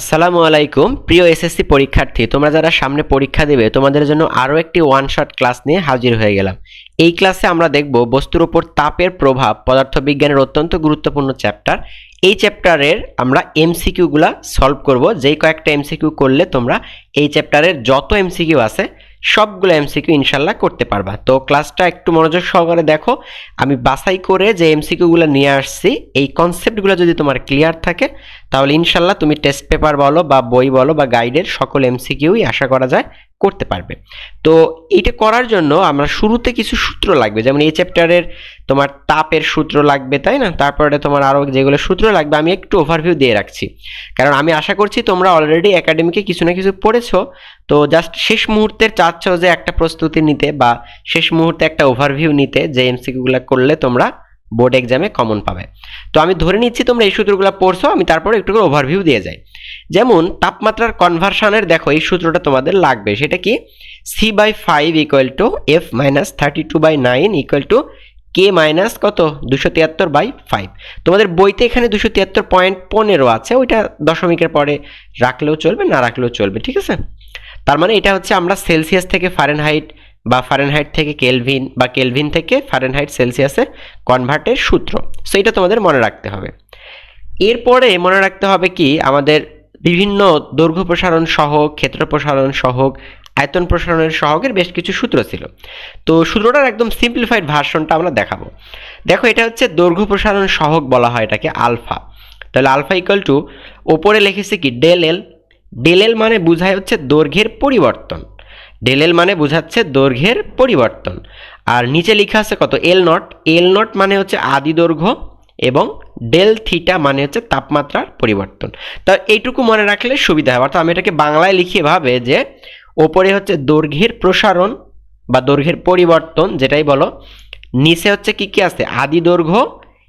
আসসালামু আলাইকুম প্রিয় এসএসসি পরীক্ষার্থী, তোমরা যারা সামনে পরীক্ষা দেবে তোমাদের জন্য আরও একটি ওয়ান শট ক্লাস নিয়ে হাজির হয়ে গেলাম। এই ক্লাসে আমরা দেখব বস্তুর উপর তাপের প্রভাব, পদার্থবিজ্ঞানের অত্যন্ত গুরুত্বপূর্ণ চ্যাপ্টার। এই চ্যাপ্টারের আমরা এমসিকিউগুলা সলভ করব। যেই কয়েকটা এমসিকিউ করলে তোমরা এই চ্যাপ্টারের যত এমসিকিউ আছে সবগুলো এমসিকিউ ইনশাল্লাহ করতে পারবা। তো ক্লাসটা একটু মনোযোগ সহকারে দেখো। আমি বাছাই করে যে এমসিকিউগুলো নিয়ে আসছি, এই কনসেপ্টগুলো যদি তোমার ক্লিয়ার থাকে তাহলে ইনশাল্লাহ তুমি টেস্ট পেপার বলো বা বই বলো বা গাইডের সকল এমসিকিউই আশা করা যায় করতে পারবে। তো এটা করার জন্য আমরা শুরুতে কিছু সূত্র লাগবে, যেমন এই চ্যাপ্টারের তোমার তাপের সূত্র লাগবে, তাই না? তারপরে তোমার আরও যেগুলো সূত্র লাগবে আমি একটু ওভারভিউ দিয়ে রাখছি, কারণ আমি আশা করছি তোমরা অলরেডি একাডেমিকে কিছু না কিছু পড়েছো। তো জাস্ট শেষ মুহূর্তের চাচ্ছ যে একটা প্রস্তুতি নিতে বা শেষ মুহূর্তে একটা ওভারভিউ নিতে, যে এমসিকিউগুলো করলে তোমরা বোর্ড এক্সামে কমন পাবে। তো আমি ধরে নিচ্ছি তোমরা এই সূত্রগুলো পড়ছো, আমি তারপরে একটু করে ওভারভিউ দিয়ে যাই। যেমন তাপমাত্রার কনভার্সনের দেখো এই সূত্রটা তোমাদের লাগবে, সেটা কি? C/5 = F-32/9 = K মাইনাস কত 273/5। তোমাদের বইতে এখানে 273.15 আছে, ওইটা দশমিকের পরে রাখলেও চলবে, না রাখলেও চলবে, ঠিক আছে? তার মানে এটা হচ্ছে আমরা সেলসিয়াস থেকে ফারেনহাইট বা ফারেনহাইট থেকে কেলভিন বা কেলভিন থেকে ফারেনহাইট সেলসিয়াসে কনভার্টের সূত্র। সো এটা তোমাদের মনে রাখতে হবে। এরপরে মনে রাখতে হবে কি, আমাদের বিভিন্ন দৈর্ঘ্য প্রসারণ সহগ, ক্ষেত্র প্রসারণ সহগ, আয়তন প্রসারণের সহগের বেশ কিছু সূত্র ছিল। তো সূত্রটার একদম সিম্পলিফাইড ভার্সনটা আমরা দেখাবো। দেখো, এটা হচ্ছে দৈর্ঘ্য প্রসারণ সহগ বলা হয় এটাকে আলফা। তাহলে আলফা = ওপরে লিখেছি কি ডেল এল। ডেল এল মানে বোঝায় হচ্ছে দৈর্ঘ্যের পরিবর্তন, ডেল এল মানে বোঝাচ্ছে দৈর্ঘ্যের পরিবর্তন। আর নিচে লেখা আছে কত এল নট। এল নট মানে হচ্ছে আদি দৈর্ঘ্য এবং ডেল থিটা মানে হচ্ছে তাপমাত্রার পরিবর্তন। তা এইটুকু মনে রাখলে সুবিধা হবে। অর্থাৎ আমি এটাকে বাংলায় লিখি এভাবে যে ওপরে হচ্ছে দৈর্ঘ্যের প্রসারণ বা দৈর্ঘ্যের পরিবর্তন যেটাই বলো, নিচে হচ্ছে কি কি আছে আদি দৈর্ঘ্য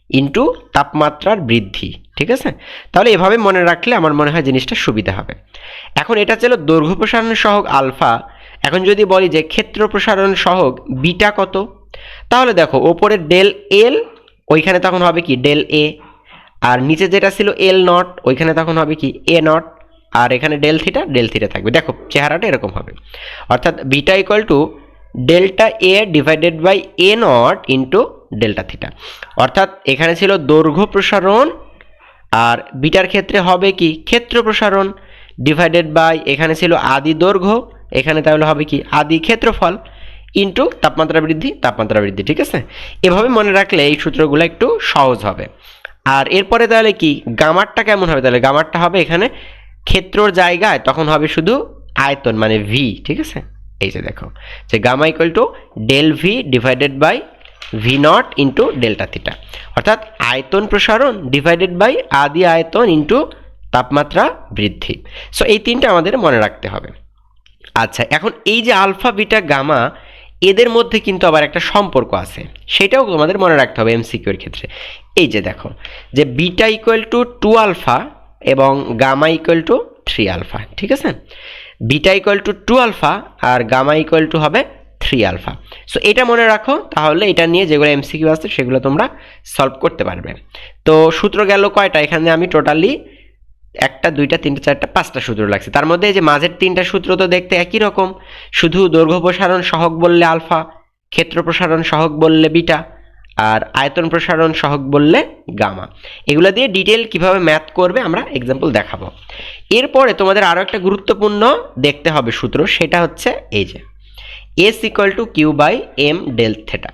ইন্টু তাপমাত্রার বৃদ্ধি, ঠিক আছে? তাহলে এভাবে মনে রাখলে আমার মনে হয় জিনিসটা সুবিধা হবে। এখন এটা ছিল দৈর্ঘ্য প্রসারণ সহগ আলফা। এখন যদি বলি যে ক্ষেত্র প্রসারণ সহগ বিটা কত, তাহলে দেখো ওপরে ডেল এল, ওইখানে তখন হবে কি ডেল এ, আর নিচে যেটা ছিল এল নট ওইখানে তখন হবে কি এ নট, আর এখানে ডেল থিটা থাকবে। দেখো চেহারাটা এরকম হবে। অর্থাৎ beta = delta A divided by A naught into delta theta. অর্থাৎ এখানে ছিল দৈর্ঘ্য প্রসারণ, আর বিটার ক্ষেত্রে হবে কি ক্ষেত্র প্রসারণ ডিভাইডেড বাই এখানে ছিল আদি দৈর্ঘ্য, এখানে তাহলে হবে কি আদি ক্ষেত্রফল ইন্টু তাপমাত্রা বৃদ্ধি, ঠিক আছে? এভাবে মনে রাখলে এই সূত্রগুলো একটু সহজ হবে। আর এরপরে তাহলে কি গামারটা কেমন হবে? তাহলে গামারটা হবে এখানে ক্ষেত্রর জায়গায় তখন হবে শুধু আয়তন মানে ভি, ঠিক আছে? এই যে দেখো যে gamma = del V divided by V naught into delta theta. অর্থাৎ আয়তন প্রসারণ ডিভাইডেড বাই আদি আয়তন ইন্টু তাপমাত্রা বৃদ্ধি। সো এই তিনটা আমাদের মনে রাখতে হবে। আচ্ছা, এখন এই যে আলফা বিটা গামা এদের মধ্যে কিন্তু আবার একটা সম্পর্ক আছে, সেটাও তোমাদের মনে রাখতে হবে এমসিকিউর ক্ষেত্রে। এই যে দেখো যে বিটা = 2 আলফা এবং গামা = 3 আলফা, ঠিক আছে? বিটা = 2 আলফা আর গামা হবে 3 আলফা। সো এটা মনে রাখো, তাহলে এটা নিয়ে যেগুলো এমসিকিউ আছে সেগুলো তোমরা সলভ করতে পারবে। তো সূত্র গেল কয়টা? এখানে আমি টোটালি 1টা 2টা 3টা 4টা 5টা সূত্র লাগছে। তার মধ্যে এই যে মাঝের 3টা সূত্র তো দেখতে একই রকম, শুধু দৈর্ঘ্য প্রসারণ সহগ বললে আলফা, ক্ষেত্র প্রসারণ সহগ বললে বিটা, আর আয়তন প্রসারণ সহগ বললে গামা। এগুলো দিয়ে ডিটেল কিভাবে ম্যাথ করবে আমরা এক্সাম্পল দেখাবো। এরপরে তোমাদের আরও একটা গুরুত্বপূর্ণ দেখতে হবে সূত্র, সেটা হচ্ছে এই যে S = Q/M ডেল থিটা।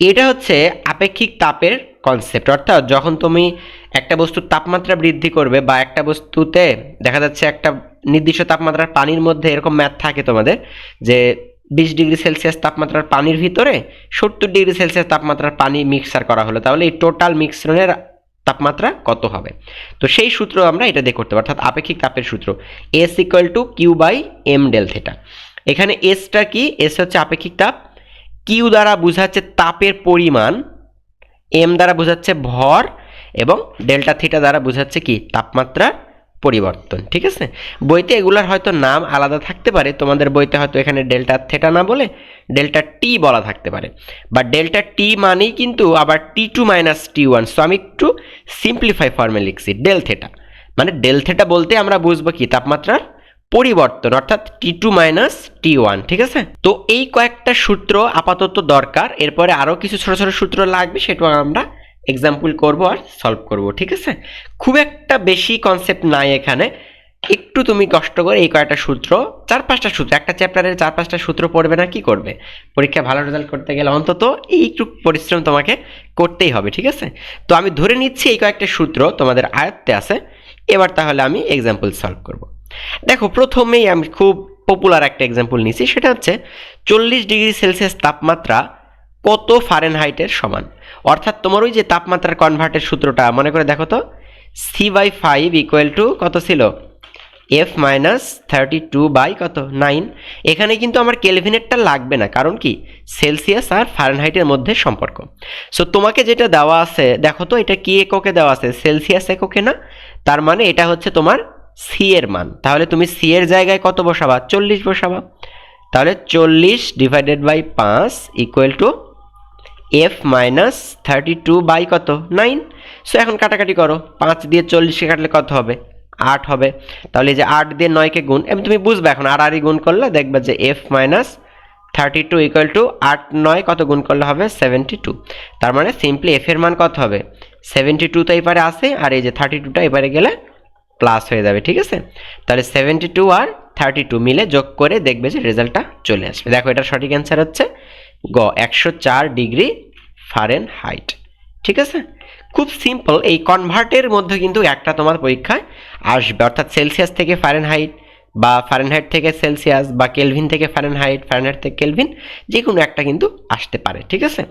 এটা হচ্ছে আপেক্ষিক তাপের কনসেপ্ট। অর্থাৎ যখন তুমি একটা বস্তুর তাপমাত্রা বৃদ্ধি করবে বা একটা বস্তুতে দেখা যাচ্ছে একটা নির্দিষ্ট তাপমাত্রার পানির মধ্যে এরকম ম্যাথ থাকে তোমাদের যে 20 ডিগ্রি সেলসিয়াস তাপমাত্রার পানির ভিতরে 70 ডিগ্রি সেলসিয়াস তাপমাত্রার পানি মিক্সার করা হলো, তাহলে এই টোটাল মিশ্রণের তাপমাত্রা কত হবে? তো সেই সূত্র আমরা এটা দিয়ে করতে পারি, অর্থাৎ আপেক্ষিক তাপের সূত্র S = Q/M ডেল থিটা। এখানে এসটা কি? এস হচ্ছে আপেক্ষিক তাপ, কিউ দ্বারা বোঝাচ্ছে তাপের পরিমাণ, এম দ্বারা বোঝাচ্ছে ভর এবং ডেল্টা থিটা দ্বারা বোঝাচ্ছে কি তাপমাত্রা পরিবর্তন, ঠিক আছে? বইতে এগুলার হয়তো নাম আলাদা থাকতে পারে, তোমাদের বইতে হয়তো এখানে ডেল্টা থিটা না বলে ডেল্টা টি বলা থাকতে পারে, বা ডেল্টা টি মানেই কিন্তু আবার T2 - T1। সো আমি একটু সিম্পলিফাই ফর্মে লিখছি ডেল থিটা। মানে ডেল থিটা বলতে আমরা বুঝবো কি তাপমাত্রার পরিবর্তন, অর্থাৎ T2 মাইনাস T1, ঠিক আছে। তো এই কয়েকটা সূত্র আপাতত দরকার, এরপরে আরও কিছু ছোট ছোট সূত্র লাগবে, সেটা আমরা এক্সাম্পল করব আর সলভ করব, ঠিক আছে। খুব একটা বেশি কনসেপ্ট নাই এখানে, একটু তুমি কষ্ট করে এই কয়েকটা সূত্র, 4-5টা সূত্র, একটা চ্যাপ্টারের 4-5টা সূত্র পড়বে না, কি করবে? পরীক্ষায় ভালো রেজাল্ট করতে গেলে অন্তত এই একটু পরিশ্রম তোমাকে করতেই হবে, ঠিক আছে। তো আমি ধরে নিচ্ছি এই কয়েকটা সূত্র তোমাদের আয়ত্তে আছে। এবার তাহলে আমি এক্সাম্পল সলভ করব। দেখো, প্রথমেই আমি খুব পপুলার একটা এক্সাম্পল নিয়েছি, সেটা হচ্ছে 40 ডিগ্রি সেলসিয়াস তাপমাত্রা কত ফারেনহাইটের সমান। অর্থাৎ তোমার ওই যে তাপমাত্রার কনভার্টের সূত্রটা মনে করে দেখো তো, C/5 ইকুয়াল টু কত ছিল? F মাইনাস 32 বাই কত 9। এখানে কিন্তু আমার কেলভিনেরটা লাগবে না, কারণ কি সেলসিয়াস আর ফারেনহাইটের মধ্যে সম্পর্ক। সো তোমাকে যেটা দেওয়া আছে দেখো তো, এটা কি এককে দেওয়া আছে? সেলসিয়াস এককে না, তার মানে এটা হচ্ছে তোমার সি এর মান। তাহলে তুমি সি এর জায়গায় কত বসাবা? 40 বসাবা। তাহলে 40 divided by 5 equal to F minus 32 by কত 9। সো এখন কাটাকাটি করো, 5 দিয়ে 40কে কাটলে কত হবে? 8 হবে। তাহলে এই যে 8 দিয়ে 9কে গুণ, এবং তুমি বুঝবে এখন আর গুণ করলে দেখবে যে F মাইনাস 32 ইকুয়াল টু 8 9 কত গুণ করলে হবে? 72। তার মানে সিম্পলি F এর মান কত হবে? 72 তো এবারে আসে, আর এই যে 32টা এবারে গেলে প্লাস হয়ে যাবে, ঠিক আছে। তাহলে 72 আর 32 মিলে যোগ করে দেখবে যে রেজাল্টটা চলে আসবে। দেখো, এটার সঠিক অ্যান্সার হচ্ছে গ, 104 ডিগ্রি ফারেনহাইট, ঠিক আছে। খুব সিম্পল। এই কনভার্টের মধ্যে কিন্তু একটা তোমার পরীক্ষায় আসবে, অর্থাৎ সেলসিয়াস থেকে ফারেনহাইট, বা ফারেনহাইট থেকে সেলসিয়াস, বা কেলভিন থেকে ফারেনহাইট, ফারেনহাইট থেকে কেলভিন, যে কোনো একটা কিন্তু আসতে পারে, ঠিক আছে।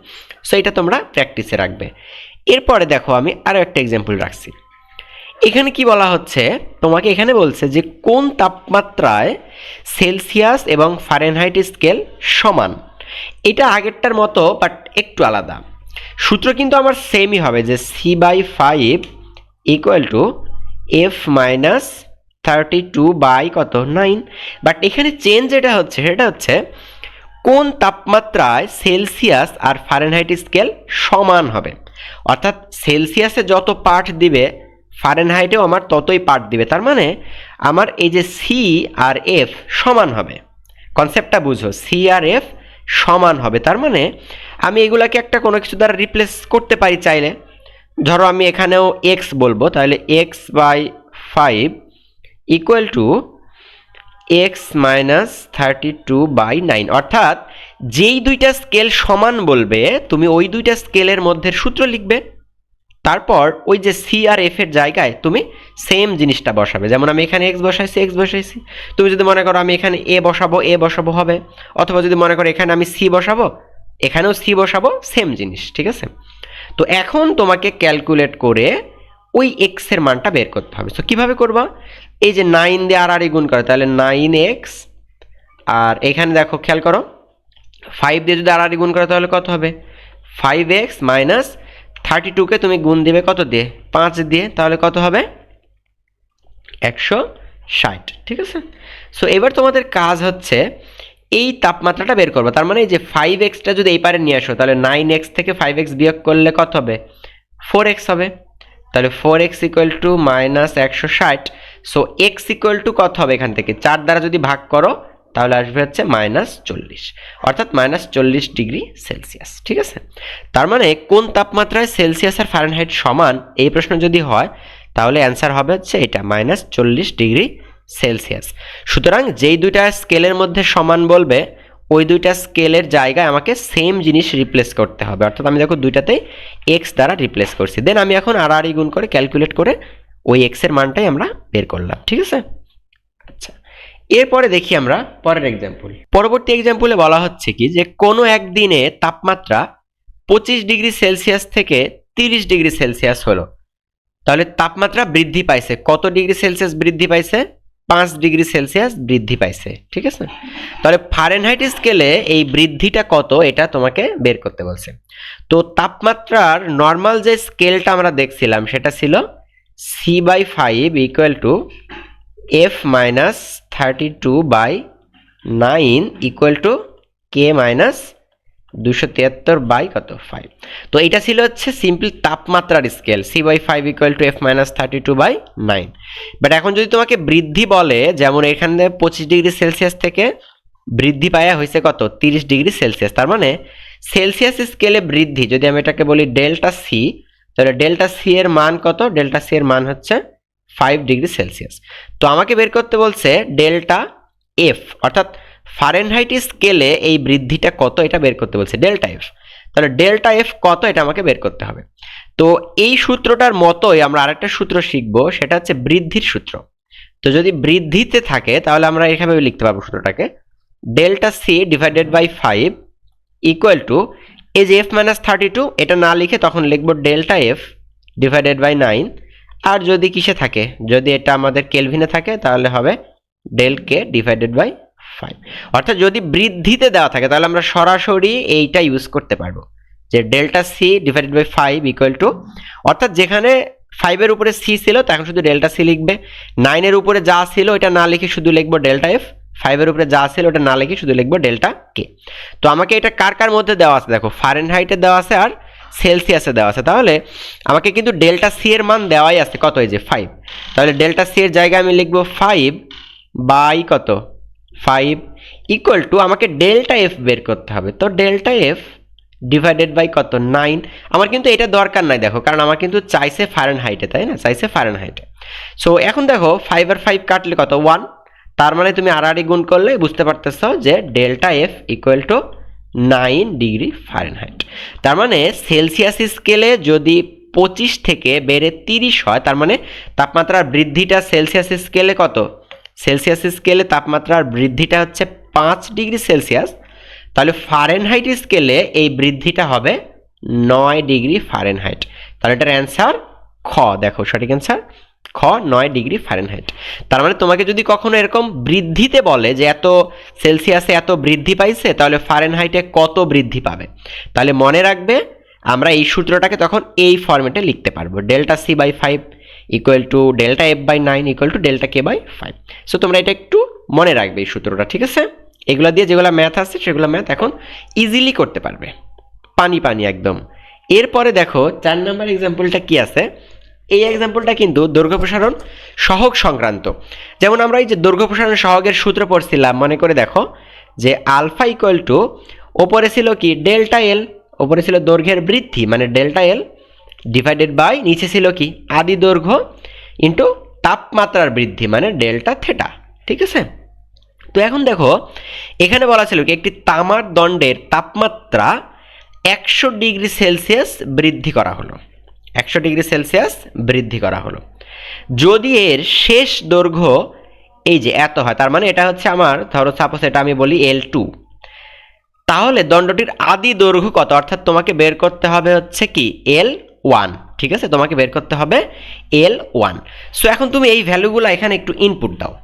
সো এটা তোমরা প্র্যাকটিসে রাখবে। এরপরে দেখো, আমি আরও একটা এক্সাম্পল রাখছি। এখানে কি বলা হচ্ছে, তোমাকে এখানে বলছে যে কোন তাপমাত্রায় সেলসিয়াস এবং ফারেনহাইট স্কেল সমান। এটা আগেরটার মতো বাট একটু আলাদা। সূত্র কিন্তু আমার সেমই হবে, যে C/5 equal to F minus 32 by কত 9। বাট এখানে চেঞ্জ যেটা হচ্ছে সেটা হচ্ছে কোন তাপমাত্রায় সেলসিয়াস আর ফারেনহাইট স্কেল সমান হবে। অর্থাৎ সেলসিয়াসে যত পার্ট দিবে ফারেনহাইটেও আমার ততই পার্ট দিবে। তার মানে আমার এই যে সি আর এফ সমান হবে, কনসেপ্টটা বুঝো, সি আর এফ সমান হবে। তার মানে আমি এগুলাকে একটা কোনো কিছু দ্বারা রিপ্লেস করতে পারি চাইলে। ধরো আমি এখানেও এক্স বলবো, তাহলে x/5 equal to X minus 32 by 9। অর্থাৎ যেই দুইটা স্কেল সমান বলবে তুমি ওই দুইটা স্কেলের মধ্যে সূত্র লিখবে, তারপর ওই যে সি আর এফ এর জায়গায় তুমি সেম জিনিসটা বসাবে। যেমন আমি এখানে এক্স বসাইছি, তুমি যদি মনে করো আমি এখানে এ বসাবো হবে, অথবা যদি মনে করো এখানে আমি সি বসাবো, এখানেও সি বসাবো, সেম জিনিস, ঠিক আছে। তো এখন তোমাকে ক্যালকুলেট করে ওই এক্স এর মানটা বের করতে হবে। তো কীভাবে করবা? এই যে 9 দিয়ে আর গুণ করে, তাহলে 9x, আর এখানে দেখো খেয়াল করো 5 দিয়ে যদি আর গুণ করে তাহলে কত হবে? 5x মাইনাস 32কে তুমি গুণ দিবে কত দিয়ে? 5 দিয়ে, তাহলে কত হবে? 160, ঠিক আছে। সো এবার তোমাদের কাজ হচ্ছে এই তাপমাত্রাটা বের করবো। তার মানে এই যে 5xটা যদি এই পারে নিয়ে আসো, তাহলে 9x থেকে 5x বিয়োগ করলে কত হবে? 4x হবে। তাহলে 4x equal to minus 160। So x equal to কত হবে? এখান থেকে 4 দ্বারা যদি ভাগ করো তাহলে আসবে হচ্ছে -40, অর্থাৎ -40 ডিগ্রি সেলসিয়াস, ঠিক আছে। তার মানে কোন তাপমাত্রায় সেলসিয়াস আর ফারেনহাইট সমান, এই প্রশ্ন যদি হয় তাহলে অ্যান্সার হবে হচ্ছে এটা, -40 ডিগ্রি সেলসিয়াস। সুতরাং যেই দুইটা স্কেলের মধ্যে সমান বলবে ওই দুইটা স্কেলের জায়গায় আমাকে সেম জিনিস রিপ্লেস করতে হবে। অর্থাৎ আমি দেখো দুইটাতেই এক্স দ্বারা রিপ্লেস করছি, দেন আমি এখন আর গুণ করে ক্যালকুলেট করে ওই এক্স এর মানটাই আমরা বের করলাম, ঠিক আছে। আচ্ছা, এরপরে দেখি আমরা পরের এক্সাম্পল। পরবর্তী এক্সাম্পলে বলা হচ্ছে কি, যে কোনো একদিনে তাপমাত্রা 25 ডিগ্রি সেলসিয়াস থেকে 30 ডিগ্রি সেলসিয়াস হলো, তাহলে তাপমাত্রা বৃদ্ধি পাইছে কত ডিগ্রি সেলসিয়াস? বৃদ্ধি পাইছে 5 ডিগ্রি সেলসিয়াস বৃদ্ধি পাইছে, ঠিক আছে। তাহলে ফারেনহাইট স্কেলে এই বৃদ্ধিটা কত, এটা তোমাকে বের করতে বলছে। তো তাপমাত্রার নর্মাল যে স্কেলটা আমরা দেখছিলাম সেটা ছিল C/5 equal to F minus 32 by 9 equal to K minus 273 by কত 5। তো এটা ছিল হচ্ছে সিম্পল তাপমাত্রার স্কেল C/5 = F-32/9। বাট এখন যদি তোমাকে বৃদ্ধি বলে, যেমন এখানে 25 ডিগ্রি সেলসিয়াস থেকে বৃদ্ধি পাওয়া হয়েছে কত 30 ডিগ্রি সেলসিয়াস, তার মানে সেলসিয়াস স্কেলে বৃদ্ধি যদি আমি এটাকে বলি ডেল্টা সি, তাহলে ডেল্টা সি এর মান কত? ডেল্টা সি এর মান হচ্ছে 5 ডিগ্রি সেলসিয়াস। তো আমাকে বের করতে বলছে ডেল্টা এফ, অর্থাৎ ফারেনহাইট স্কেলে এই বৃদ্ধিটা কত এটা বের করতে বলছে ডেল্টা এফ। তাহলে ডেল্টা এফ কত এটা আমাকে বের করতে হবে। তো এই সূত্রটার মতোই আমরা আরেকটা সূত্র শিখব, সেটা হচ্ছে বৃদ্ধির সূত্র। তো যদি বৃদ্ধিতে থাকে তাহলে আমরা এভাবে লিখতে পারবো সূত্রটাকে, delta C divided by 5 equal to এই যে F-32, এটা না লিখে তখন লিখবো ডেল্টা এফ ডিভাইডেড বাই 9। আর যদি কিসে থাকে, যদি এটা আমাদের কেলভিনে থাকে তাহলে হবে ডেল কে ডিভাইডেড বাই 5। অর্থাৎ যদি বৃদ্ধিতে দেওয়া থাকে তাহলে আমরা সরাসরি এইটা ইউজ করতে পারবো যে delta C divided by 5 equal to, অর্থাৎ যেখানে 5 এর উপরে সি ছিল তখন শুধু ডেল্টা সি লিখবে, 9 এর উপরে যা ছিল এটা না লিখে শুধু লিখবো ডেল্টা এফ, 5 এর উপরে যা ছিল ওটা না লিখে শুধু লিখবো ডেল্টা কে। তো আমাকে এটা কার কার মধ্যে দেওয়া আছে দেখো, ফারেনহাইটে দেওয়া আছে আর সেলসিয়াসে দেওয়া আছে, তাহলে আমাকে কিন্তু ডেল্টা সি এর মান দেওয়াই আছে কত, এই যে 5। তাহলে ডেল্টা সি এর জায়গায় আমি লিখবো 5 বাই কত 5 ইকুয়াল টু আমাকে ডেল্টা এফ বের করতে হবে। তো ডেল্টা এফ ডিভাইডেড বাই কত 9। আমার কিন্তু এটা দরকার নাই দেখো, কারণ আমার কিন্তু চাইছে ফারেনহাইটে, তাই না, চাইছে ফারেনহাইটে। সো এখন দেখো 5 আর 5 কাটলে কত 1, তার মানে তুমি আড়াআড়ি গুণ করলে বুঝতে পারতেছো যে delta F equal to 9 degree Fahrenheit. তার মানে সেলসিয়াস স্কেলে যদি 25 থেকে বেড়ে 30 হয়, তার মানে তাপমাত্রার বৃদ্ধিটা সেলসিয়াস স্কেলে কত, সেলসিয়াস স্কেলে তাপমাত্রার বৃদ্ধিটা হচ্ছে 5 ডিগ্রি সেলসিয়াস, তাহলে ফারেনহাইট স্কেলে এই বৃদ্ধিটা হবে 9 ডিগ্রি ফারেনহাইট। তাহলে এটার অ্যান্সার খ, দেখো সঠিক অ্যান্সার খ 9 ডিগ্রি ফারেনহাইট। তার মানে তোমাকে যদি কখনো এরকম বৃদ্ধিতে বলে যে এত সেলসিয়াসে এত বৃদ্ধি পাইছে, তাহলে ফারেনহাইটে কত বৃদ্ধি পাবে, তাহলে মনে রাখবে আমরা এই সূত্রটাকে তখন এই ফরম্যাটে লিখতে পারবো, delta C by 5 equal to delta F by 9 equal to delta K by 5। So তোমরা এটা একটু মনে রাখবে এই সূত্রটা, ঠিক আছে। এগুলো দিয়ে যেগুলো ম্যাথ আছে সেগুলো ম্যাথ এখন ইজিলি করতে পারবে, পানি পানি একদম। এরপরে দেখো 4 নম্বর এক্সাম্পলটা কি আছে। এই এক্সাম্পলটা কিন্তু দৈর্ঘ্য প্রসারণ সহগ সংক্রান্ত। যেমন আমরা এই যে দৈর্ঘ্য প্রসারণ সহগের সূত্র পড়ছিলাম, মনে করে দেখো যে আলফা ইকুয়াল টু ওপরে ছিল কি ডেল্টা এল, ওপরে ছিল দৈর্ঘ্যের বৃদ্ধি মানে ডেল্টা এল ডিভাইডেড বাই নিচে ছিল কি আদি দৈর্ঘ্য ইন্টু তাপমাত্রার বৃদ্ধি মানে ডেল্টা থেটা, ঠিক আছে। তো এখন দেখো এখানে বলা ছিল কি একটি তামার দণ্ডের তাপমাত্রা 100 ডিগ্রি সেলসিয়াস বৃদ্ধি করা হলো, 100 ডিগ্রি সেলসিয়াস বৃদ্ধি করা হলো। যদি এর শেষ দৈর্ঘ্য এই যে এত হয়, তার মানে এটা হচ্ছে আমার ধরো সাপোজ এটা আমি বলি L2, তাহলে দণ্ডটির আদি দৈর্ঘ্য কত, অর্থাৎ তোমাকে বের করতে হবে হচ্ছে কি L1, ঠিক আছে, তোমাকে বের করতে হবে L1। সো এখন তুমি এই ভ্যালুগুলো এখানে একটু ইনপুট দাও।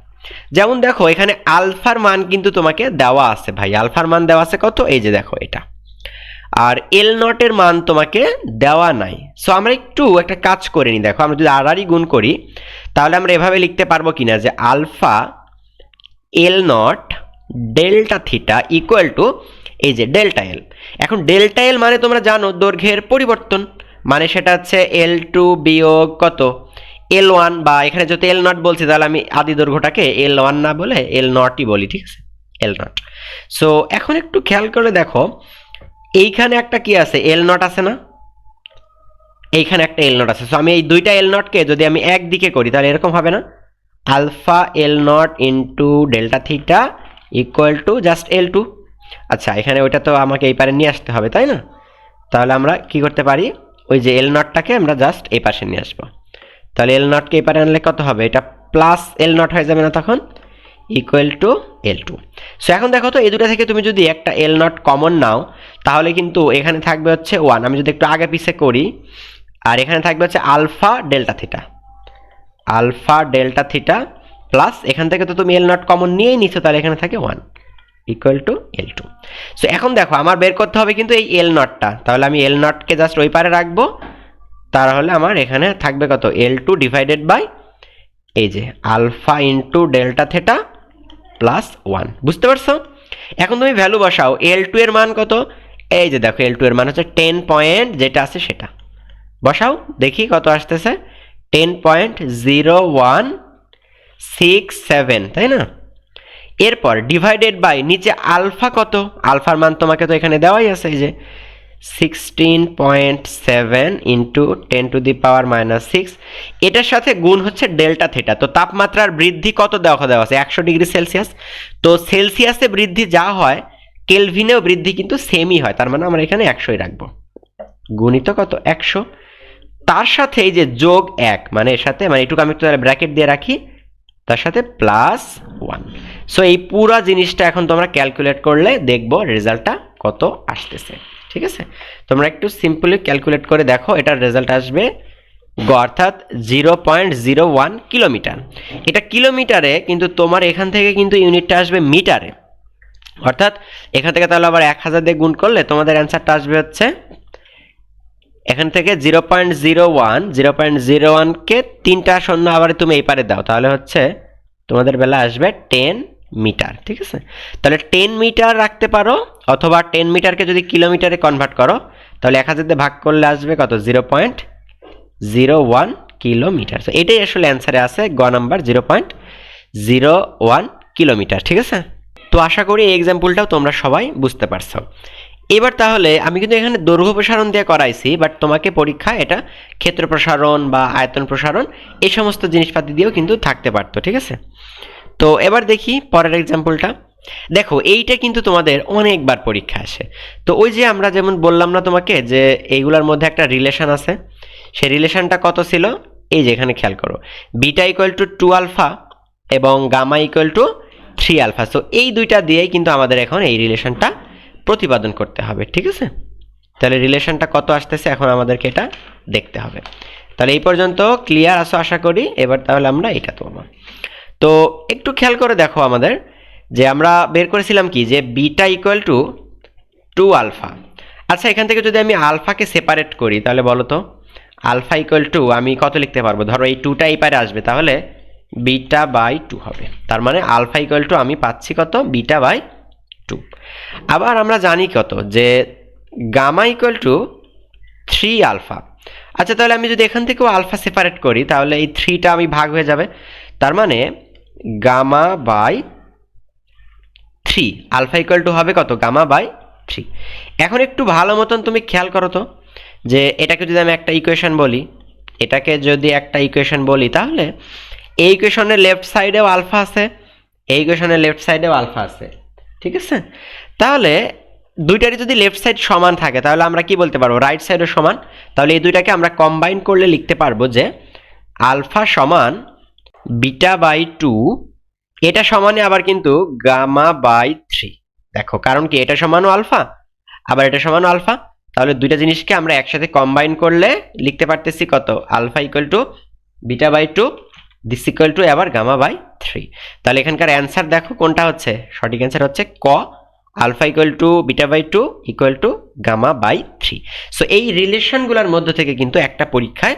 যেমন দেখো এখানে আলফার মান কিন্তু তোমাকে দেওয়া আছে ভাই, আলফার মান দেওয়া আছে কত, এই যে দেখো এটা, আর এল নটের মান তোমাকে দেওয়া নাই। সো আমরা একটু একটা কাজ করে নিই, দেখো আমরা যদি আড়াআড়ি গুণ করি তাহলে আমরা এভাবে লিখতে পারবো কিনা যে alpha L not delta theta equal to এই যে ডেল্টা এল। এখন ডেল্টা এল মানে তোমরা জানো দৈর্ঘ্যের পরিবর্তন, মানে সেটা হচ্ছে L2 বিয়োগ কত L1, বা এখানে যদি এল নট বলছি তাহলে আমি আদি দৈর্ঘ্যটাকে L1 না বলে এল নটই বলি, ঠিক আছে, এল নট। সো এখন একটু খেয়াল করে দেখো এইখানে একটা কি আছে এল নট আছে না, এইখানে একটা এল নট আছে। সো আমি এই দুইটা এল নটকে যদি আমি একদিকে করি তাহলে এরকম হবে না, alpha L not into delta theta equal to just L2। আচ্ছা এখানে ওইটা তো আমাকে এই পারে নিয়ে আসতে হবে, তাই না, তাহলে আমরা কি করতে পারি ওই যে এল নটটাকে আমরা জাস্ট এই পাশে নিয়ে আসবো, তাহলে এল নটকে এই পারে আনলে কত হবে, এটা প্লাস এল নট হয়ে যাবে না তখন, ইকুয়াল টু L2। সো এখন দেখো তো এই দুটো থেকে তুমি যদি একটা এল নট কমন নাও তাহলে কিন্তু এখানে থাকবে হচ্ছে 1, আমি যদি একটু আগে পিছে করি, আর এখানে থাকবে হচ্ছে alpha delta theta, alpha delta theta plus এখান থেকে তো তুমি এল নট কমন নিয়েই নিচ্ছ, তাহলে এখানে থাকে 1 ইকুয়াল টু L2। সো এখন দেখো আমার বের করতে হবে কিন্তু এই এল নটটা, তাহলে আমি এল নটকে জাস্ট ওই পারে রাখবো, তাহলে আমার এখানে থাকবে কত L2 ডিভাইডেড বাই এই যে alpha into delta theta plus 1, বুঝতে পারছো। এখন তুমি ভ্যালু বসাও, L2 এর মান কত, এই যে দেখো L2 এর মান হচ্ছে 10 পয়েন্ট যেটা আছে সেটা বসাও, দেখি কত আসতেছে, 10.0167, তাই না? এরপর ডিভাইডেড বাই নিচে আলফা কত, আলফার মান তোমাকে তো এখানে দেওয়াই আছে, এই যে 16.7 ইন্টু 10⁻⁻6, এটার সাথে গুণ হচ্ছে ডেল্টা থিটা। তো তাপমাত্রার বৃদ্ধি কত দেওয়া আছে, 100°C। তো সেলসিয়াসে বৃদ্ধি যা হয় কেলভিনেও বৃদ্ধি কিন্তু সেমই হয়, তার মানে আমরা এখানে 100ই রাখবো, গুণিত কত 100, তার সাথে এই যে যোগ 1, মানে এর সাথে মানে এটুকু আমি একটু ব্র্যাকেট দিয়ে রাখি, তার সাথে +1। সো এই পুরো জিনিসটা এখন তোমরা ক্যালকুলেট করলে দেখবো রেজাল্টটা কত আসতেছে। ঠিক আছে, তোমরা একটু সিম্পলি ক্যালকুলেট করে দেখো, এটার রেজাল্ট আসবে অর্থাৎ 0.01 কিলোমিটার। এটা কিলোমিটারে, কিন্তু তোমার এখান থেকে কিন্তু ইউনিটটা আসবে মিটারে, অর্থাৎ এখান থেকে তাহলে আবার 1000 দিয়ে গুণ করলে তোমাদের অ্যান্সারটা আসবে হচ্ছে এখান থেকে 0.01কে 3টা শূন্য আবার তুমি এই পারে দাও, তাহলে হচ্ছে তোমাদের বেলা আসবে 10 মিটার। ঠিক আছে, তাহলে 10 মিটার রাখতে পারো, অথবা 10 মিটারকে যদি কিলোমিটারে কনভার্ট করো তাহলে 1000 দিয়ে ভাগ করলে আসবে কত, 0.01 কিলোমিটার। তো এটাই আসলে অ্যান্সারে আছে গ নাম্বার, 0.01 কিলোমিটার। ঠিক আছে, তো আশা করি এই এক্সাম্পলটাও তোমরা সবাই বুঝতে পারছো। এবার তাহলে আমি কিন্তু এখানে দৈর্ঘ্য প্রসারণ দিয়ে করাইছি, বাট তোমাকে পরীক্ষা এটা ক্ষেত্র প্রসারণ বা আয়তন প্রসারণ এই সমস্ত জিনিসপাতি দিয়েও কিন্তু থাকতে পারতো। ঠিক আছে, তো এবার দেখি পরের এক্সাম্পলটা। দেখো এইটা কিন্তু তোমাদের অনেকবার পরীক্ষা আসে। তো ওই যে আমরা যেমন বললাম না তোমাকে যে এইগুলোর মধ্যে একটা রিলেশন আছে, সেই রিলেশনটা কত ছিল, এই যে এখানে খেয়াল করো, বিটা ইকুয়াল টু 2 আলফা এবং gamma equal to 3 alpha. So এই দুইটা দিয়েই কিন্তু আমাদের এখন এই রিলেশনটা প্রতিপাদন করতে হবে। ঠিক আছে, তাহলে রিলেশনটা কত আসতেছে এখন আমাদেরকে এটা দেখতে হবে। তাহলে এই পর্যন্ত ক্লিয়ার আসো আশা করি। এবার তাহলে আমরা এটা তোমার, তো একটু খেয়াল করে দেখো আমাদের যে আমরা বের করেছিলাম কি, যে বিটা ইকুয়াল টু 2 আলফা। আচ্ছা, এখান থেকে যদি আমি আলফাকে সেপারেট করি তাহলে বলো তো আলফা ইকুয়াল টু আমি কত লিখতে পারবো, ধরো এই 2টা এই পারে আসবে, তাহলে বিটা বাই 2 হবে, তার মানে আলফা ইকুয়াল টু আমি পাচ্ছি কত, বিটা বাই 2। আবার আমরা জানি কত, যে গামা ইকুয়াল টু 3 আলফা। আচ্ছা, তাহলে আমি যদি এখান থেকেও আলফা সেপারেট করি তাহলে এই 3টা আমি ভাগ হয়ে যাবে, তার মানে gamma by 3, alpha equal to হবে কত, গামা বাই 3। এখন একটু ভালো মতন তুমি খেয়াল করো তো, যে এটাকে যদি আমি একটা ইকুয়েশন বলি, এটাকে যদি একটা ইকুয়েশন বলি, তাহলে এই ইকুয়েশনের লেফট সাইডেও আলফা আছে, এই ইকুয়েশনের লেফট সাইডেও আলফা আছে। ঠিক আছে, তাহলে দুইটারই যদি লেফট সাইড সমান থাকে তাহলে আমরা কি বলতে পারবো, রাইট সাইডও সমান। তাহলে এই দুইটাকে আমরা কম্বাইন করলে লিখতে পারবো যে আলফা সমান বিটা বাই 2, এটা সমানে আবার কিন্তু গামা বাই 3। দেখো কারণ কি, এটা সমানও আলফা আবার এটা সমানও আলফা, তাহলে দুইটা জিনিসকে আমরা একসাথে কম্বাইন করলে লিখতে পারতেছি কত, alpha equal to beta by 2 this equal to আবার গামা বাই 3। তাহলে এখানকার অ্যান্সার দেখো কোনটা হচ্ছে, সঠিক অ্যান্সার হচ্ছে ক, alpha equal to beta by 2 equal to gamma by 3। So এই রিলেশনগুলোর মধ্য থেকে কিন্তু একটা পরীক্ষায়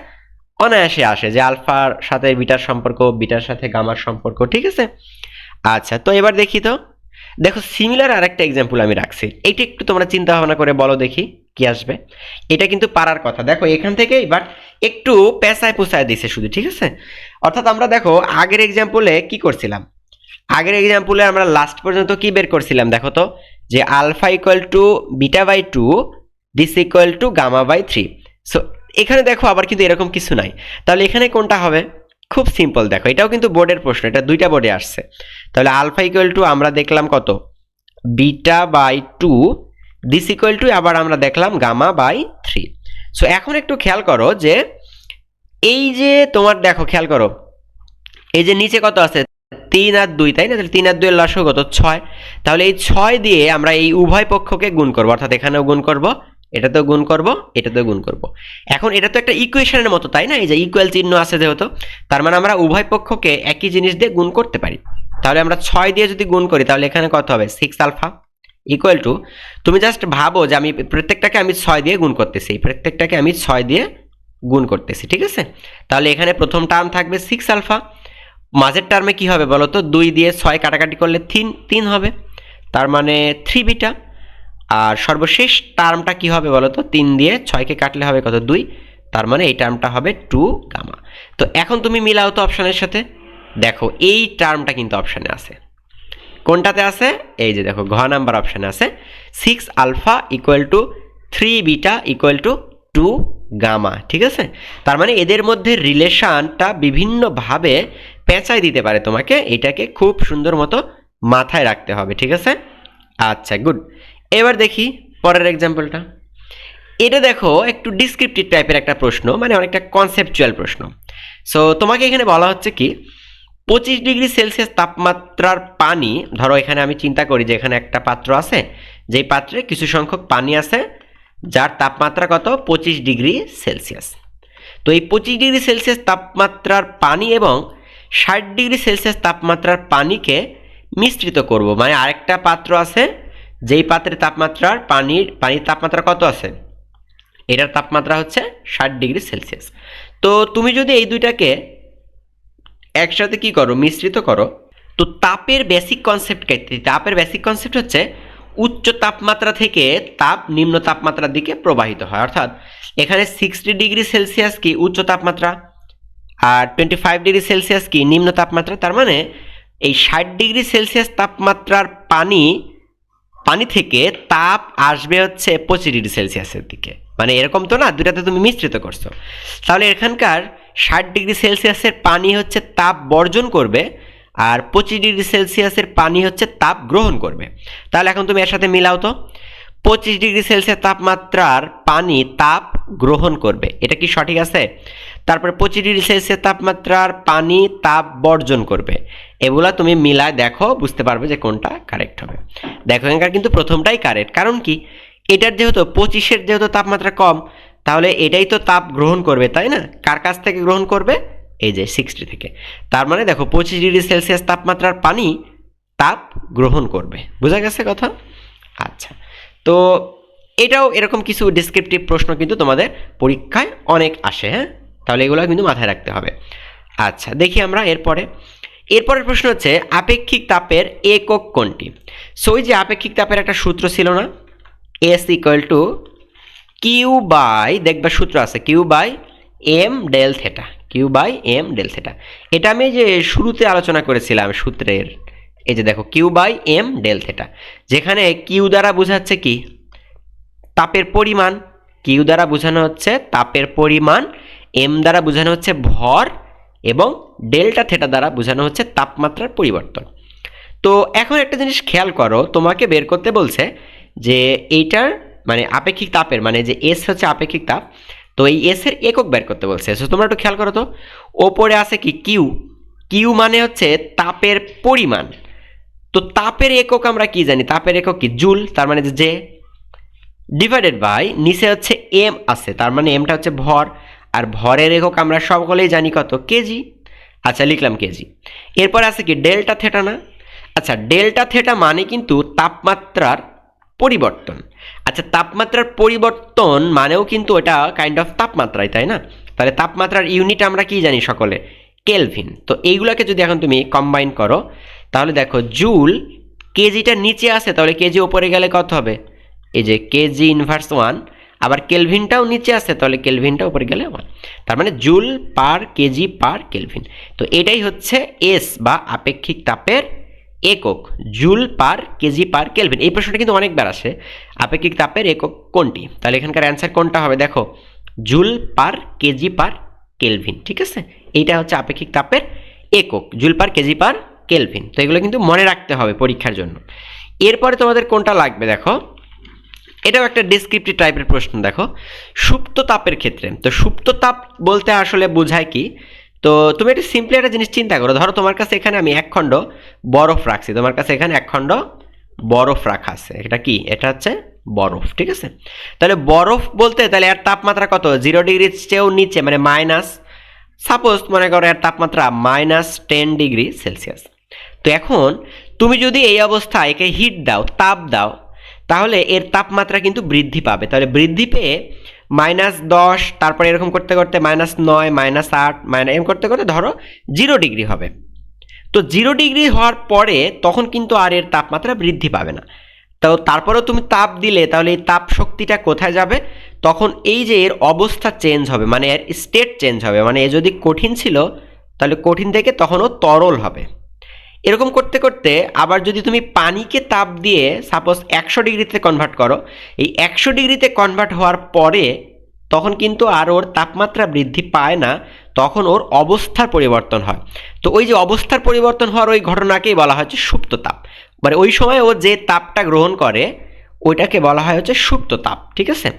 অনায়াসে আসে যে আলফার সাথে বিটার সম্পর্ক, বিটার সাথে গামার সম্পর্ক। ঠিক আছে, আচ্ছা তো এবার দেখি তো, দেখো সিমিলার আরেকটা এক্সাম্পল আমি রাখছি, এইটা একটু তোমরা চিন্তা ভাবনা করে বলো দেখি কি আসবে। এটা কিন্তু পারার কথা, দেখো এখান থেকেই বাট একটু পেঁচায় পুষায় দিছে শুধু। ঠিক আছে, অর্থাৎ আমরা দেখো আগের এক্সাম্পলে কি করছিলাম, আগের এক্সাম্পলে আমরা লাস্ট পর্যন্ত কি বের করছিলাম দেখো তো, যে alpha equal to beta by 2 this equal to gamma by 3। So এখানে দেখো আবার কিন্তু এরকম কিছু নাই, তাহলে এখানে কোনটা হবে, খুব সিম্পল। দেখো এটাও কিন্তু বোর্ডের প্রশ্ন, এটা দুইটা বোর্ডে আসছে। তাহলে আলফা ইকুয়াল টু আমরা দেখলাম কত, beta by 2 this equal to আবার আমরা দেখলাম গামা বাই 3। সো এখন একটু খেয়াল করো যে এই যে তোমার দেখো খেয়াল করো, এই যে নিচে কত আছে 3 আর 2, তাই না? তাহলে 3 আর 2 এর লসাগু কত, 6। তাহলে এই 6 দিয়ে আমরা এই উভয় পক্ষকে গুণ করবো, অর্থাৎ এখানেও গুণ করব, এটাতেও গুণ করব, এটাতেও গুণ করব। এখন এটা তো একটা ইকুয়েশনের মতো, তাই না? এই যে ইকুয়াল চিহ্ন আছে যেহেতু, তার মানে আমরা উভয় পক্ষকে একই জিনিস দিয়ে গুণ করতে পারি। তাহলে আমরা 6 দিয়ে যদি গুণ করি তাহলে এখানে কত হবে, 6 আলফা ইকুয়াল টু, তুমি জাস্ট ভাবো যে আমি প্রত্যেকটাকে আমি 6 দিয়ে গুণ করতেছি, প্রত্যেকটাকে আমি 6 দিয়ে গুণ করতেছি। ঠিক আছে, তাহলে এখানে প্রথম টার্ম থাকবে 6 আলফা, মাঝের টার্মে কি হবে বলো তো, 2 দিয়ে 6 কাটাকাটি করলে 3 হবে, তার মানে 3 বিটা। আর সর্বশেষ টার্মটা কি হবে বলো তো, 3 দিয়ে 6কে কাটলে হবে কত, 2, তার মানে এই টার্মটা হবে 2 গামা। তো এখন তুমি মিলাও তো অপশনের সাথে, দেখো এই টার্মটা কিন্তু অপশনে আছে। কোনটাতে আছে, এই যে দেখো ঘ নাম্বার অপশনে আছে 6 alpha equal to 3 beta equal to 2 gamma. ঠিক আছে, তার মানে এদের মধ্যে রিলেশনটা বিভিন্নভাবে পেঁচাই দিতে পারে তোমাকে, এটাকে খুব সুন্দর মতো মাথায় রাখতে হবে। ঠিক আছে, আচ্ছা গুড। এবার দেখি পরের এক্সাম্পলটা। এটা দেখো একটু ডিসক্রিপটিভ টাইপের একটা প্রশ্ন, মানে অনেকটা কনসেপচুয়াল প্রশ্ন। সো তোমাকে এখানে বলা হচ্ছে কি, 25 ডিগ্রি সেলসিয়াস তাপমাত্রার পানি, ধরো এখানে আমি চিন্তা করি যে এখানে একটা পাত্র আছে, যেই পাত্রে কিছু সংখ্যক পানি আছে যার তাপমাত্রা কত, 25 ডিগ্রি সেলসিয়াস। তো এই 25 ডিগ্রি সেলসিয়াস তাপমাত্রার পানি এবং 60 ডিগ্রি সেলসিয়াস তাপমাত্রার পানিকে মিশ্রিত করব, মানে আরেকটা পাত্র আছে যেই পাত্রের তাপমাত্রার পানির তাপমাত্রা কত আছে, এটার তাপমাত্রা হচ্ছে 60 ডিগ্রি সেলসিয়াস। তো তুমি যদি এই দুইটাকে একসাথে কি করো, মিশ্রিত করো, তো তাপের বেসিক কনসেপ্ট হচ্ছে উচ্চ তাপমাত্রা থেকে তাপ নিম্ন তাপমাত্রার দিকে প্রবাহিত হয়। অর্থাৎ এখানে 60 ডিগ্রি সেলসিয়াস কি উচ্চ তাপমাত্রা, আর 25 ডিগ্রি সেলসিয়াস কি নিম্ন তাপমাত্রা। তার মানে এই 60 ডিগ্রি সেলসিয়াস তাপমাত্রার পানি থেকে তাপ আসবে হচ্ছে 25 ডিগ্রি সেলসিয়াসের দিকে, মানে এরকম তো না, দুটাতে তুমি মিশ্রিত করছো। তাহলে এখানকার 60 ডিগ্রি সেলসিয়াসের পানি হচ্ছে তাপ বর্জন করবে, আর 25 ডিগ্রি সেলসিয়াসের পানি হচ্ছে তাপ গ্রহণ করবে। তাহলে এখন তুমি এর সাথে মিলাও তো, 25 ডিগ্রি সেলসিয়াস তাপমাত্রার পানি তাপ গ্রহণ করবে, এটা কি সঠিক আছে? তারপরে 25 ডিগ্রি সেলসিয়াস তাপমাত্রার পানি তাপ বর্জন করবে, এগুলা তুমি মিলায় দেখো, বুঝতে পারবে যে কোনটা কারেক্ট হবে। দেখো এখানকার কিন্তু প্রথমটাই কারেক্ট, কারণ কি, এটার যেহেতু 25-এর যেহেতু তাপমাত্রা কম, তাহলে এটাই তো তাপ গ্রহণ করবে, তাই না? কার কাছ থেকে গ্রহণ করবে, এই যে 60 থেকে। তার মানে দেখো 25 ডিগ্রি সেলসিয়াস তাপমাত্রার পানি তাপ গ্রহণ করবে। বোঝা গেছে কথা? আচ্ছা, তো এটাও এরকম কিছু ডেসক্রিপটিভ প্রশ্ন কিন্তু তোমাদের পরীক্ষায় অনেক আসে, হ্যাঁ, তাহলে এগুলো কিন্তু মাথায় রাখতে হবে। আচ্ছা দেখি আমরা এরপরের প্রশ্ন হচ্ছে আপেক্ষিক তাপের একক কোনটি? সো ওই যে আপেক্ষিক তাপের একটা সূত্র ছিল না, S equal to Q by, দেখবা সূত্র আছে Q by M del theta, Q by M del theta. এটা আমি যে শুরুতে আলোচনা করেছিলাম সূত্রের, এই যে দেখো Q by M del theta, যেখানে কিউ দ্বারা বোঝাচ্ছে কি, তাপের পরিমাণ, কিউ দ্বারা বোঝানো হচ্ছে তাপের পরিমাণ, এম দ্বারা বোঝানো হচ্ছে ভর, এবং ডেল্টা থেটা দ্বারা বোঝানো হচ্ছে তাপমাত্রার পরিবর্তন। তো এখন একটা জিনিস খেয়াল করো, তোমাকে বের করতে বলছে যে এইটার মানে আপেক্ষিক তাপের, মানে যে এস হচ্ছে আপেক্ষিক তাপ, তো এই এস এর একক বের করতে বলছে। সো তোমরা একটু খেয়াল করো তো, ওপরে আছে কি কিউ, কিউ মানে হচ্ছে তাপের পরিমাণ। তো তাপের একক আমরা কি জানি, তাপের একক কি, জুল, তার মানে যে ডিভাইডেড বাই নিচে হচ্ছে এম আছে, তার মানে এমটা হচ্ছে ভর, আর ভরের একক আমরা সকলেই জানি কত, কেজি। আচ্ছা লিখলাম কেজি। এরপর আছে কি ডেল্টা থেটা না, আচ্ছা ডেল্টা থেটা মানে কিন্তু তাপমাত্রার পরিবর্তন। আচ্ছা তাপমাত্রার পরিবর্তন মানেও কিন্তু এটা কাইন্ড অফ তাপমাত্রাই, তাই না? তাহলে তাপমাত্রার ইউনিট আমরা কি জানি সকলে, কেলভিন। তো এইগুলোকে যদি এখন তুমি কম্বাইন করো, তাহলে দেখো জুল, কেজিটা নিচে আছে, তাহলে কেজি ওপরে গেলে কত হবে, এই যে কেজি ইনভার্স 1, আবার কেলভিনটাও নিচে আছে, তাহলে কেলভিনটা উপরে গেলে 1, তার মানে joule per kg per kelvin. তো এটাই হচ্ছে এস বা আপেক্ষিক তাপের একক, joule per kg per kelvin. এই প্রশ্নটা কিন্তু অনেকবার আসে, আপেক্ষিক তাপের একক কোনটি? তাহলে এখানকার অ্যান্সার কোনটা হবে, দেখো joule per kg per kelvin. ঠিক আছে, এইটা হচ্ছে আপেক্ষিক তাপের একক, joule per kg per kelvin. তো এগুলো কিন্তু মনে রাখতে হবে পরীক্ষার জন্য। এরপরে তোমাদের কোনটা লাগবে, দেখো এটাও একটা ডেসক্রিপটিভ টাইপের প্রশ্ন। দেখো সুপ্ত তাপের ক্ষেত্রে, তো সুপ্ত তাপ বলতে আসলে বোঝায় কি, তো তুমি একটা সিম্পলি একটা জিনিস চিন্তা করো, ধরো তোমার কাছে এখানে আমি এক খণ্ড বরফ রাখছি, তোমার কাছে এখানে এক খণ্ড বরফ রাখা আছে, এটা কি, এটা হচ্ছে বরফ। ঠিক আছে, তাহলে বরফ বলতে তাহলে এর তাপমাত্রা কত, 0 ডিগ্রির চেয়েও নিচে, মানে মাইনাস, সাপোজ মনে করো এর তাপমাত্রা -10 ডিগ্রি সেলসিয়াস। তো এখন তুমি যদি এই অবস্থায় একে হিট দাও, তাপ দাও, তাহলে এর তাপমাত্রা কিন্তু বৃদ্ধি পাবে। তাহলে বৃদ্ধি পেয়ে -10, তারপরে এরকম করতে করতে -9, -8, এরকম করতে করতে ধরো 0 ডিগ্রি হবে। তো 0 ডিগ্রি হওয়ার পরে তখন কিন্তু আর এর তাপমাত্রা বৃদ্ধি পাবে না। তো তারপরেও তুমি তাপ দিলে তাহলে এই তাপ শক্তিটা কোথায় যাবে? তখন এই যে এর অবস্থা চেঞ্জ হবে, মানে এর স্টেট চেঞ্জ হবে, মানে এ যদি কঠিন ছিল তাহলে কঠিন থেকে তখন ও তরল হবে। এরকম করতে করতে আবার যদি তুমি পানিকে তাপ দিয়ে সাপোজ 100 ডিগ্রিতে কনভার্ট করো, এই 100 ডিগ্রিতে কনভার্ট হওয়ার পরে তখন কিন্তু আর ওর তাপমাত্রা বৃদ্ধি পায় না, তখন ওর অবস্থার পরিবর্তন হয়। তো ওই যে অবস্থার পরিবর্তন হওয়ার ওই ঘটনাকেই বলা হচ্ছে সুপ্ত তাপ। মানে ওই সময় ও যে তাপটা গ্রহণ করে ওইটাকে বলা হয় হচ্ছে সুপ্ত তাপ। ঠিক আছে,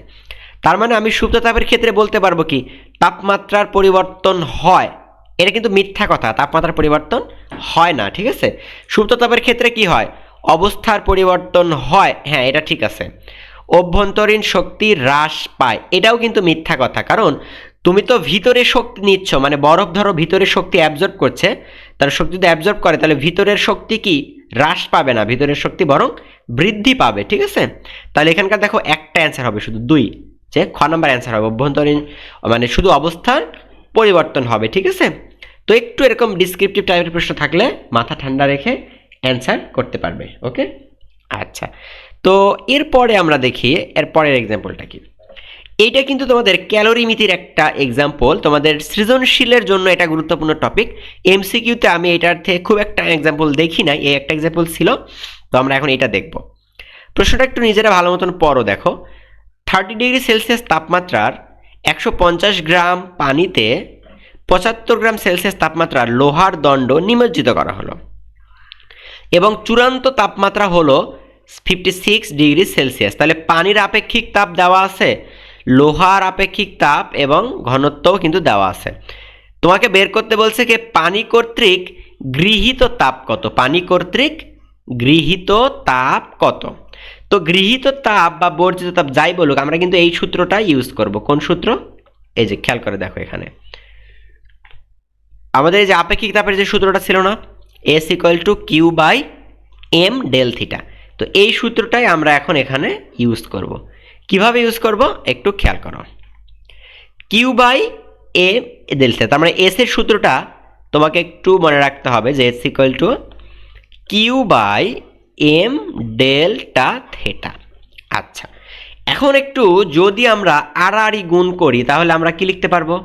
তার মানে আমি সুপ্ত তাপের ক্ষেত্রে বলতে পারবো কি তাপমাত্রার পরিবর্তন হয়, এটা কিন্তু মিথ্যা কথা, তাপমাত্রার পরিবর্তন হয় না। ঠিক আছে, সুপ্ত তাপের ক্ষেত্রে কি হয়? অবস্থার পরিবর্তন হয়, হ্যাঁ এটা ঠিক আছে। অভ্যন্তরীণ শক্তি হ্রাস পায়, এটাও কিন্তু মিথ্যা কথা, কারণ তুমি তো ভিতরে শক্তি নিচ্ছ, মানে বরফ ধরো ভিতরে শক্তি অ্যাবজর্ব করছে, তার শক্তি যদি অ্যাবজর্ব করে তাহলে ভিতরের শক্তি কি হ্রাস পাবে না, ভিতরের শক্তি বরং বৃদ্ধি পাবে। ঠিক আছে, তাহলে এখানকার দেখো একটা অ্যান্সার হবে শুধু 2, যে খ নাম্বার অ্যান্সার হবে অভ্যন্তরীণ, মানে শুধু অবস্থার পরিবর্তন হবে। ঠিক আছে, তো একটু এরকম ডিসক্রিপটিভ টাইপের প্রশ্ন থাকলে মাথা ঠান্ডা রেখে অ্যান্সার করতে পারবে। ওকে, আচ্ছা, তো এরপরে আমরা দেখি এরপরের এক্সাম্পলটা কি। এইটা কিন্তু তোমাদের ক্যালোরিমিতির একটা এক্সাম্পল, তোমাদের সৃজনশীলের জন্য এটা গুরুত্বপূর্ণ টপিক। এমসিকিউতে আমি এটার থেকে খুব একটা এক্সাম্পল দেখি নাই, এই একটা এক্সাম্পল ছিল, তো আমরা এখন এটা দেখব। প্রশ্নটা একটু নিজেরা ভালো মতন পড়ো। দেখো, 30 ডিগ্রি সেলসিয়াস তাপমাত্রার 150 গ্রাম পানিতে 75 গ্রাম সেলসিয়াস তাপমাত্রার লোহার দণ্ড নিমজ্জিত করা হলো এবং চূড়ান্ত তাপমাত্রা হলো 56 ডিগ্রি সেলসিয়াস। তাহলে পানির আপেক্ষিক তাপ দেওয়া আছে, লোহার আপেক্ষিক তাপ এবং ঘনত্বও কিন্তু দেওয়া আছে। তোমাকে বের করতে বলছে কি পানি কর্তৃক গৃহীত তাপ কত, পানি কর্তৃক গৃহীত তাপ কত। তো গৃহীত তাপ বা বর্জিত তাপ যাই বলুক, আমরা কিন্তু এই সূত্রটা ইউজ করব। কোন সূত্র? এই যে খেয়াল করে দেখো, এখানে আমাদের এই যে আপেক্ষিক তাপের যে সূত্রটা ছিল না, S equal to Q by M del theta, তো এই সূত্রটাই আমরা এখন এখানে ইউজ করব। কিভাবে ইউজ করব একটু খেয়াল করো। Q by M del theta, তার মানে এস এর সূত্রটা তোমাকে একটু মনে রাখতে হবে যে S equal to Q by M delta theta. আচ্ছা, এখন একটু যদি আমরা আড়াআড়ি গুণ করি তাহলে আমরা কি লিখতে পারবো?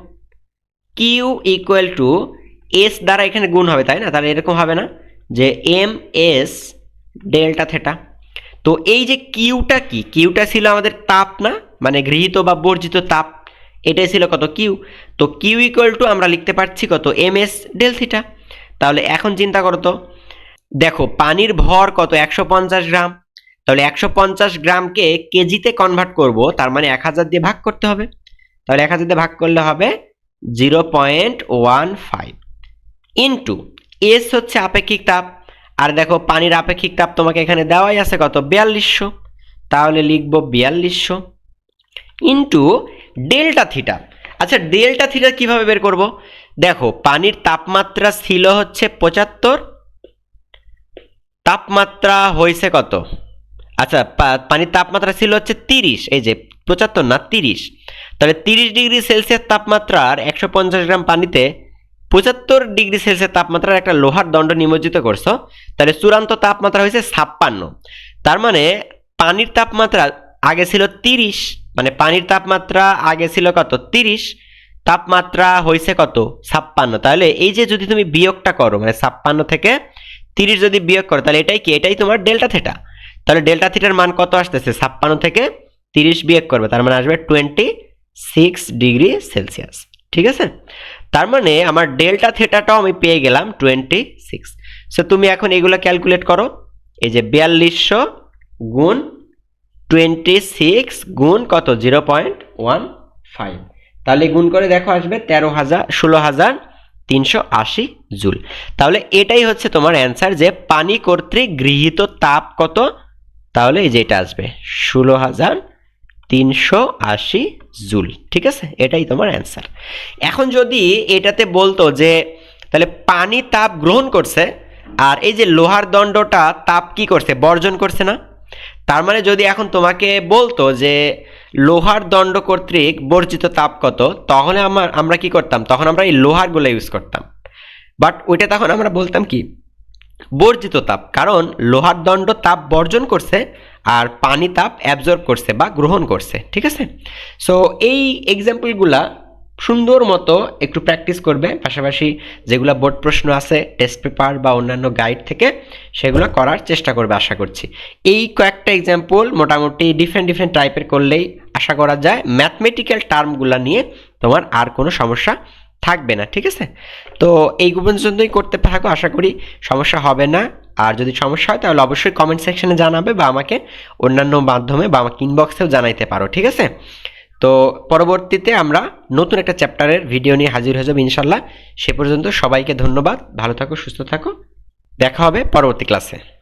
কিউ ইকুয়াল টু এস দ্বারা এখানে গুণ হবে, তাই না? তাহলে এরকম হবে না যে এম এস ডেল্টা থিটা। তো এই যে কিউটা কি, কিউটা ছিল আমাদের তাপ না, মানে গৃহীত বা বর্জিত তাপ, এটাই ছিল কত কিউ। তো কিউ ইকুয়াল টু আমরা লিখতে পারছি কত এম এস ডেল থিটা। তাহলে এখন চিন্তা করো তো, দেখো পানির ভর কত 150 গ্রাম, তাহলে 150 গ্রামকে কেজিতে কনভার্ট করব, তার মানে 1000 দিয়ে ভাগ করতে হবে। তাহলে 1000 দিয়ে ভাগ করলে হবে 0.15 ইন্টু এস হচ্ছে আপেক্ষিক তাপ, আর দেখো পানির আপেক্ষিক তাপ তোমাকে এখানে দেওয়াই আছে কত 4200, তাহলে লিখব 4200 ইন্টু ডেল্টা থিটা। আচ্ছা, ডেল্টা থিটা কিভাবে বের করব? দেখো পানির তাপমাত্রা ছিল হচ্ছে 75, তাপমাত্রা হয়েছে কত, আচ্ছা পানির তাপমাত্রা ছিল হচ্ছে 30, এই যে 75 না 30, তাহলে 30 ডিগ্রি সেলসিয়াস তাপমাত্রার 150 গ্রাম পানিতে 75 ডিগ্রি সেলসিয়াস তাপমাত্রার একটা লোহার দণ্ড নিমজ্জিত করছো, তাহলে চূড়ান্ত তাপমাত্রা হয়েছে 56। তার মানে পানির তাপমাত্রা আগে ছিল 30, মানে পানির তাপমাত্রা আগে ছিল কত 30, তাপমাত্রা হয়েছে কত 56। তাহলে এই যে যদি তুমি বিয়োগটা করো, মানে 56 থেকে 30 যদি বিয়োগ করো তাহলে এটাই কি, এটাই তোমার ডেল্টা থিটা। তাহলে ডেল্টা থিটার মান কত আসতেছে, 56 থেকে 30 বিয়োগ করবে, তার মানে আসবে 26 ডিগ্রি সেলসিয়াস। ঠিক আছে, তার মানে আমার ডেল্টা থিটাটাও আমি পেয়ে গেলাম 26। সো তুমি এখন এগুলো ক্যালকুলেট করো, এই যে 4200 গুণ 26 গুণ কত 0.15, তাহলে গুণ করে দেখো আসবে 16,380 জুল। তাহলে এটাই হচ্ছে তোমার অ্যান্সার, যে পানি কর্তৃক গৃহীত তাপ কত, তাহলে এই যে এটা আসবে 16,380 জুল। ঠিক আছে, এটাই তোমার অ্যান্সার। এখন যদি এটাতে বলতো যে তাহলে পানি তাপ গ্রহণ করছে আর এই যে লোহার দণ্ডটা তাপ কি করছে, বর্জন করছে না, তার মানে যদি এখন তোমাকে বলতো যে লোহার দণ্ড কর্তৃক বর্জিত তাপ কত, তাহলে আমরা কি করতাম, তখন আমরা এই লোহারগুলো ইউজ করতাম, বাট ওইটা তখন আমরা বলতাম কি বর্জিত তাপ, কারণ লোহার দণ্ড তাপ বর্জন করছে আর পানি তাপ অ্যাবজর্ব করছে বা গ্রহণ করছে, ঠিক আছে। সো এই এক্সাম্পলগুলা সুন্দর মতো একটু প্র্যাকটিস করবে, পাশাপাশি যেগুলো বোর্ড প্রশ্ন আছে টেস্ট পেপার বা অন্যান্য গাইড থেকে সেগুলো করার চেষ্টা করবে আশা করছি। এই কয়েকটা এক্সাম্পল মোটামুটি ডিফারেন্ট টাইপের করলেই আশা করা যায় ম্যাথমেটিক্যাল টার্মগুলো নিয়ে তোমার আর কোনো সমস্যা থাকবে না, ঠিক আছে। তো এই পর্যন্তই করতে থাকো, আশা করি সমস্যা হবে না। আর যদি সমস্যা হয় তাহলে অবশ্যই কমেন্ট সেকশনে জানাবে বা আমাকে অন্যান্য মাধ্যমে বা আমাকে ইনবক্সেও জানাইতে পারো, ঠিক আছে। তো পরবর্তীতে আমরা নতুন একটা চ্যাপ্টারের ভিডিও নিয়ে হাজির হয়ে যাবো ইনশাল্লাহ। সে পর্যন্ত সবাইকে ধন্যবাদ, ভালো থাকো, সুস্থ থাকো, দেখা হবে পরবর্তী ক্লাসে।